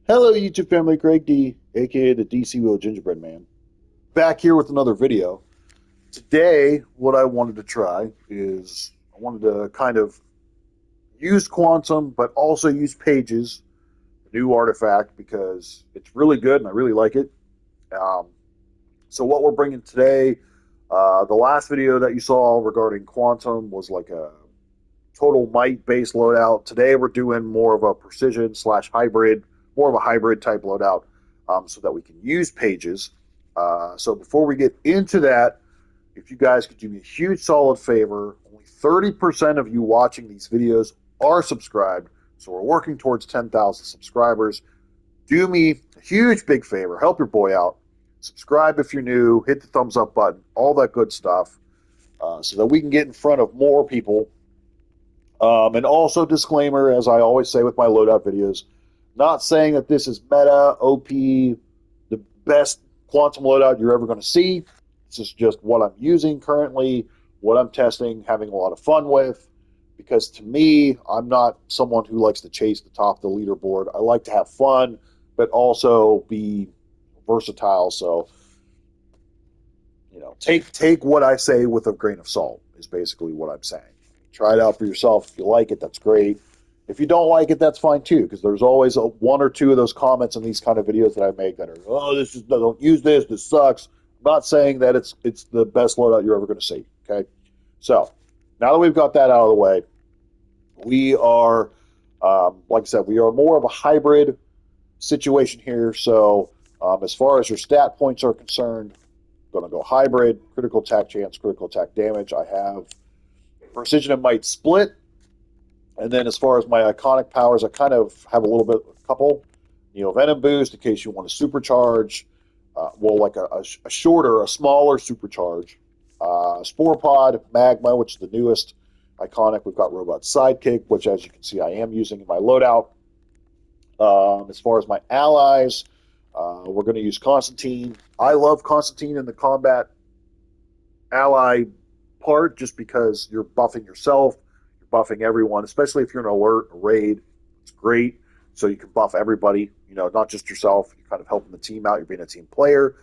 Hello, YouTube family. Greg D, aka the DCUO Gingerbread Man, back here with another video. Today, what I wanted to try is I wanted to kind of use Quantum, but also use Pages, the new artifact, because it's really good and I really like it. Um, so, what we're bringing today, the last video that you saw regarding Quantum was like a total might based loadout. Today, we're doing more of a precision slash hybrid, more of a hybrid type loadout, so that we can use Pages. So before we get into that, if you guys could do me a huge solid favor, only 30% of you watching these videos are subscribed. So we're working towards 10,000 subscribers. Do me a huge big favor, help your boy out. Subscribe if you're new, hit the thumbs up button, all that good stuff, so that we can get in front of more people. And also, disclaimer, as I always say with my loadout videos, not saying that this is meta, OP, the best quantum loadout you're ever going to see. This is just what I'm using currently, what I'm testing, having a lot of fun with. Because to me, I'm not someone who likes to chase the top of the leaderboard. I like to have fun, but also be versatile. So, take what I say with a grain of salt is basically what I'm saying. Try it out for yourself. If you like it, that's great. If you don't like it, that's fine too, because there's always one or two of those comments in these kind of videos that I make that are, oh, this is don't use this. This sucks. I'm not saying that it's the best loadout you're ever going to see. Okay, so now that we've got that out of the way, we are, like I said, we are more of a hybrid situation here. So as far as your stat points are concerned, I'm going to go hybrid, critical attack chance, critical attack damage. I have precision and might split. And then as far as my iconic powers, I kind of have a little bit, a couple. Venom boost in case you want to supercharge. Like a shorter, a smaller supercharge. Spore Pod, Magma, which is the newest iconic. We've got Robot Sidekick, which, as you can see, I am using in my loadout. As far as my allies, we're going to use Constantine. I love Constantine in the combat ally part just because you're buffing yourself, you're buffing everyone, especially if you're in an alert, a raid. It's great. So you can buff everybody, not just yourself. You're kind of helping the team out. You're being a team player.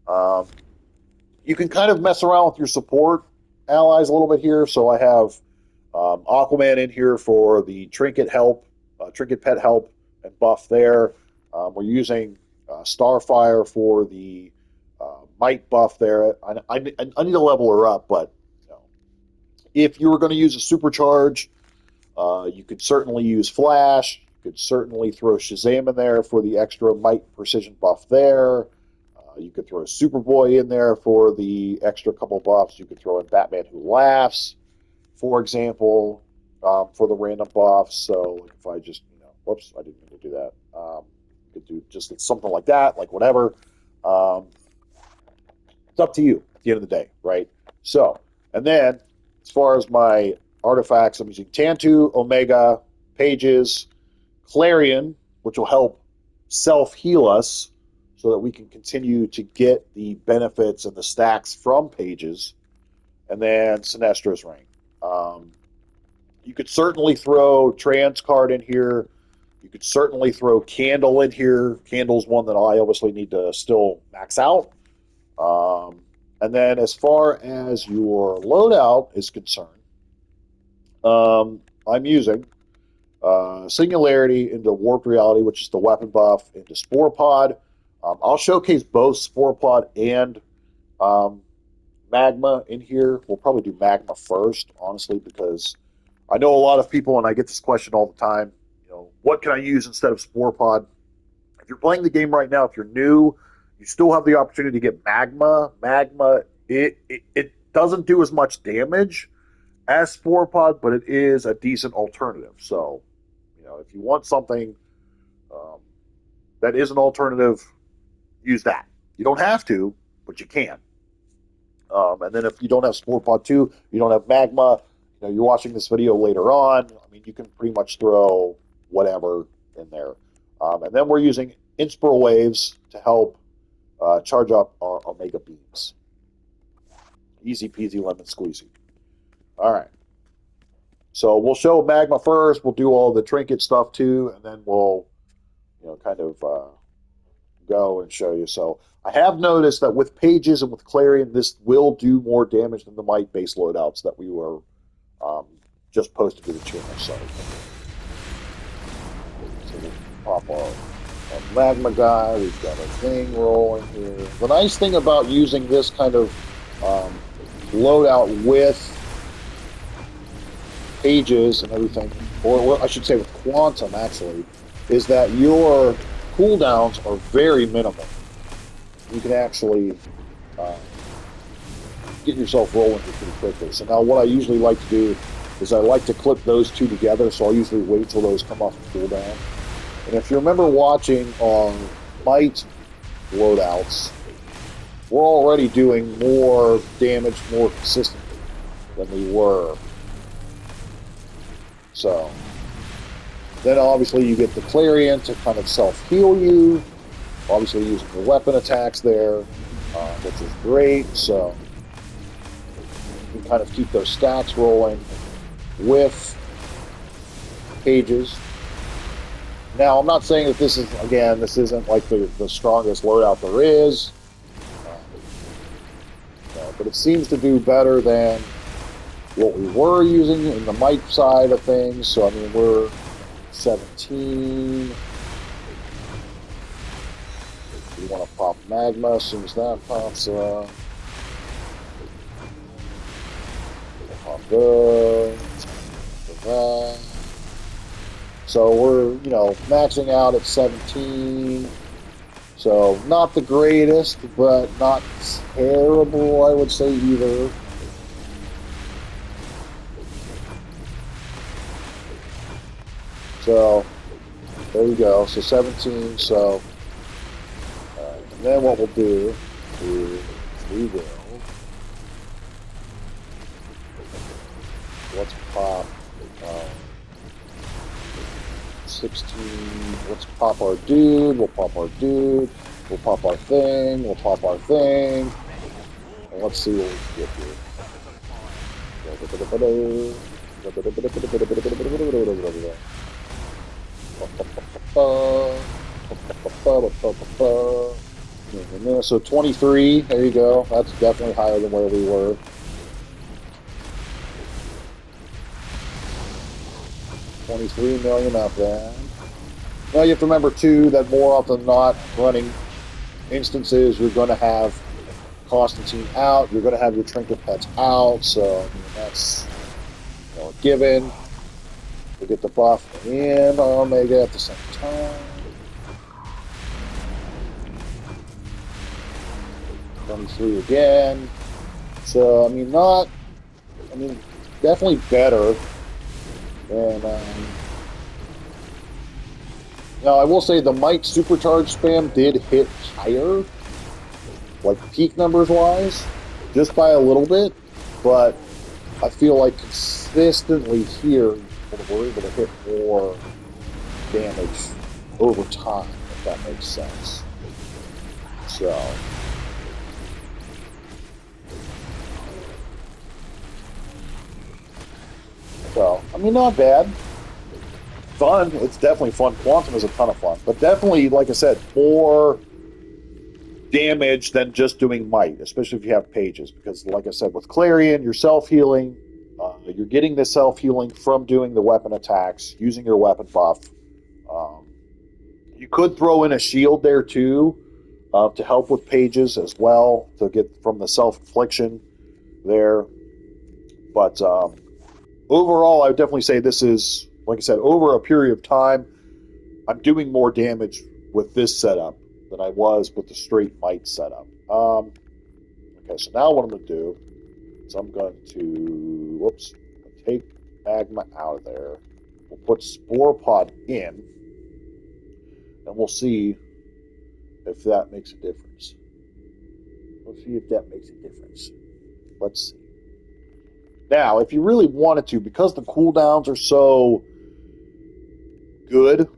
Um, you can kind of mess around with your support allies a little bit here. So I have Aquaman in here for the trinket help, trinket pet help, and buff there. We're using Starfire for the might buff there. I need to level her up, but if you were going to use a supercharge, you could certainly use Flash. You could certainly throw Shazam in there for the extra might precision buff there. You could throw Superboy in there for the extra couple buffs. You could throw in Batman Who Laughs, for example, for the random buffs. So like if I just, whoops, I didn't mean to do that. You could do just something like that, like whatever. Um, it's up to you at the end of the day, right? So, and then as far as my artifacts, I'm using Tantu, Omega, Pages, Clarion, which will help self heal us so that we can continue to get the benefits and the stacks from Pages, and then Sinestro's Ring. Um, you could certainly throw Trans card in here. You could certainly throw Candle in here. Candle's one that I obviously need to still max out. And then as far as your loadout is concerned, I'm using Singularity into Warped Reality, which is the weapon buff, into Spore Pod. I'll showcase both Spore Pod and um, Magma in here. We'll probably do Magma first, honestly, because I know a lot of people, and I get this question all the time, what can I use instead of Spore Pod? If you're playing the game right now, if you're new, you still have the opportunity to get Magma. Magma, it doesn't do as much damage as Spore Pod, but it is a decent alternative. So, if you want something um, that is an alternative, use that. You don't have to, but you can. And then if you don't have Spore Pod 2, you don't have Magma, you're watching this video later on, I mean, you can pretty much throw whatever in there. And then we're using Inspiral Waves to help charge up our Omega Beams. Easy peasy lemon squeezy. All right. So we'll show Magma first. We'll do all the trinket stuff too, and then we'll kind of go and show you. So I have noticed that with Pages and with Clarion, this will do more damage than the Might-based loadouts that we were um, just posted to the channel. So we'll pop our Magma guy. We've got a thing rolling here. The nice thing about using this kind of loadout with Pages and everything, or I should say with Quantum actually, is that your cooldowns are very minimal. You can actually get yourself rolling pretty quickly. So now what I usually like to do is I like to clip those two together, so I'll usually wait till those come off the cooldown. And if you remember watching on Might loadouts, we're already doing more damage more consistently than we were. So then obviously you get the Clarion to kind of self-heal you, obviously using the weapon attacks there, which is great. So you can kind of keep those stacks rolling with Pages. Now, I'm not saying that this is, again, this isn't like the strongest loadout there is, but it seems to do better than what we were using in the Might side of things. So, I mean, we're 17. We want to pop Magma as soon as that pops up. Pop those. That. So we're, maxing out at 17. So not the greatest, but not terrible, I would say, either. So there you go. So 17. So and then what we'll do is we will, let's pop 16. Let's pop our dude. We'll pop our dude. We'll pop our thing. We'll pop our thing. And let's see what we get here. So 23. There you go. That's definitely higher than where we were. $23 million up there. Now you have to remember too that more often than not, running instances, you're going to have Constantine out, you're going to have your Trinket Pets out, so I mean, that's a given. We get the buff and Omega at the same time. 23 again. So I mean, definitely better. And now I will say the Might supercharge spam did hit higher, like peak numbers wise, just by a little bit, but I feel like consistently here we're able to hit more damage over time, if that makes sense. So, I mean, not bad. Fun. It's definitely fun. Quantum is a ton of fun. But definitely, like I said, more damage than just doing Might, especially if you have Pages. Because, like I said, with Clarion, you're self-healing. You're getting the self-healing from doing the weapon attacks, using your weapon buff. You could throw in a shield there, too, to help with Pages as well, to get from the self-infliction there. But overall, I would definitely say this is, like I said, over a period of time, I'm doing more damage with this setup than I was with the straight Might setup. Okay, so now what I'm going to do is I'm going to, take Magma out of there. We'll put Spore Pod in, and we'll see if that makes a difference. Let's see if that makes a difference. Let's see. Now, if you really wanted to, because the cooldowns are so good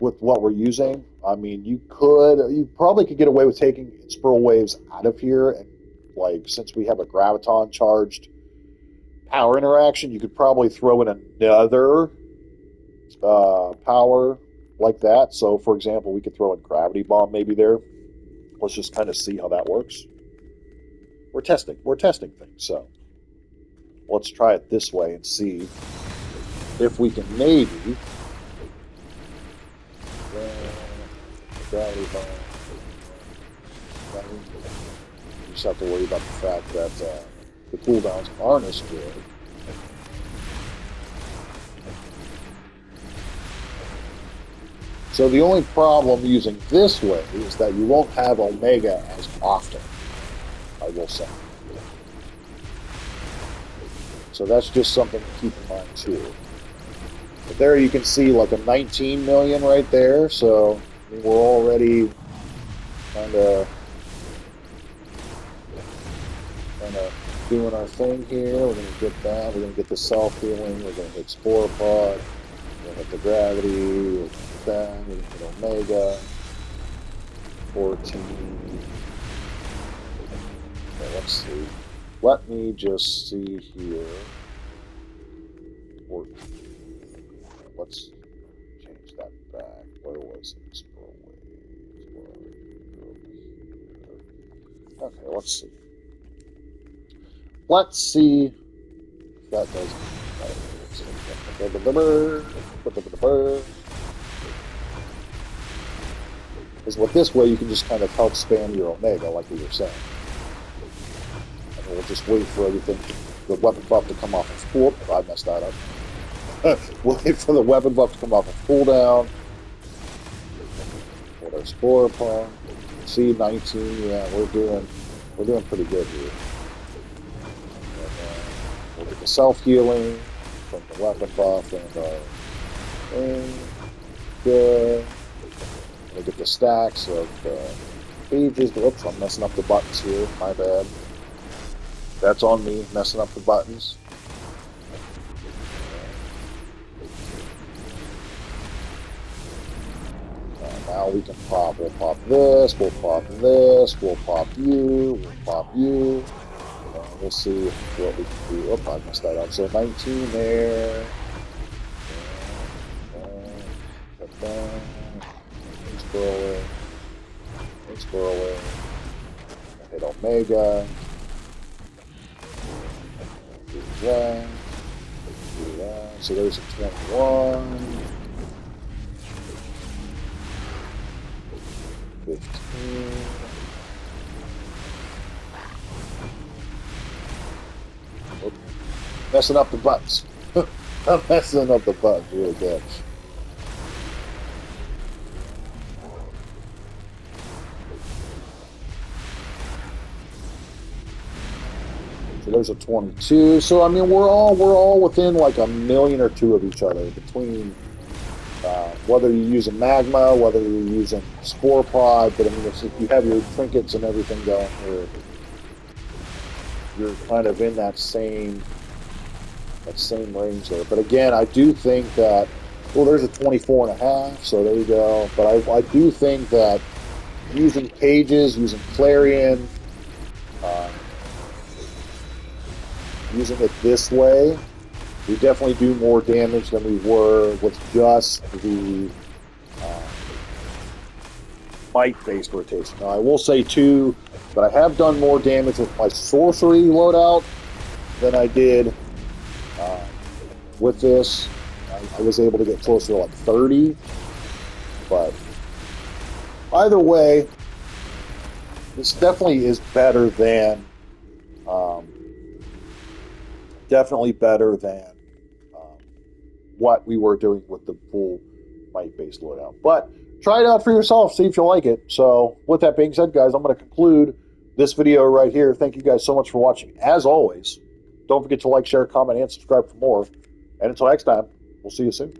with what we're using, I mean, you probably could get away with taking Spiral Waves out of here, and like, since we have a Graviton charged power interaction, you could probably throw in another power like that. So, for example, we could throw a gravity bomb maybe there. Let's just kind of see how that works. We're testing things. So let's try it this way and see if we can maybe gravity bomb. You just have to worry about the fact that the cooldowns aren't as good. So the only problem using this way is that you won't have Omega as often, I will say. So that's just something to keep in mind too. But there you can see like a 19 million right there, so I mean, we're already kind of doing our thing here. We're going to get that. We're going to get the self-healing. We're going to hit Spore Pod. We're going to hit the gravity. We're going to hit that. We're going to hit Omega. 14. Okay, let's see. Let me just see here. 14. Let's change that back. Where was it? Okay, let's see. Let's see if that does it. Is what this way you can just kind of help spam your Omega, like we were saying. And we'll just wait for everything, the weapon buff to come off of full. I messed that up. Wait for the weapon buff to come off of cooldown. With our Spore Pod. See, 19. Yeah, we're doing pretty good here. We'll get the self-healing from the weapon buff and good. We'll get the stacks of pages. Whoops, I'm messing up the buttons here. My bad. That's on me, messing up the buttons. Now we can pop. We'll pop this. We'll pop this. We'll pop you. We'll pop you. We'll see what we can do. Oh, I messed that up. So 19 there. Cut down. Scroll. Hit Omega. Do that. Do that. So there's a 21. 15. Messing up the buttons. I'm messing up the buttons really bad. So there's a 22. So I mean, we're all within like a million or two of each other between whether you're using Magma, whether you're using Spore Pod. But I mean, if you have your trinkets and everything going here, you're kind of in that same range there. But again, I do think that, well, there's a 24 and a half, so there you go. But I do think that using pages, using Clarion, using it this way, we definitely do more damage than we were with just the might-based rotation. Now, I will say, too, that I have done more damage with my sorcery loadout than I did with this. I was able to get closer to like 30, but either way, this definitely is better than what we were doing with the full might-based loadout. But try it out for yourself, see if you like it. So with that being said, guys, I'm going to conclude this video right here. Thank you guys so much for watching. As always, don't forget to like, share, comment, and subscribe for more. And until next time, we'll see you soon.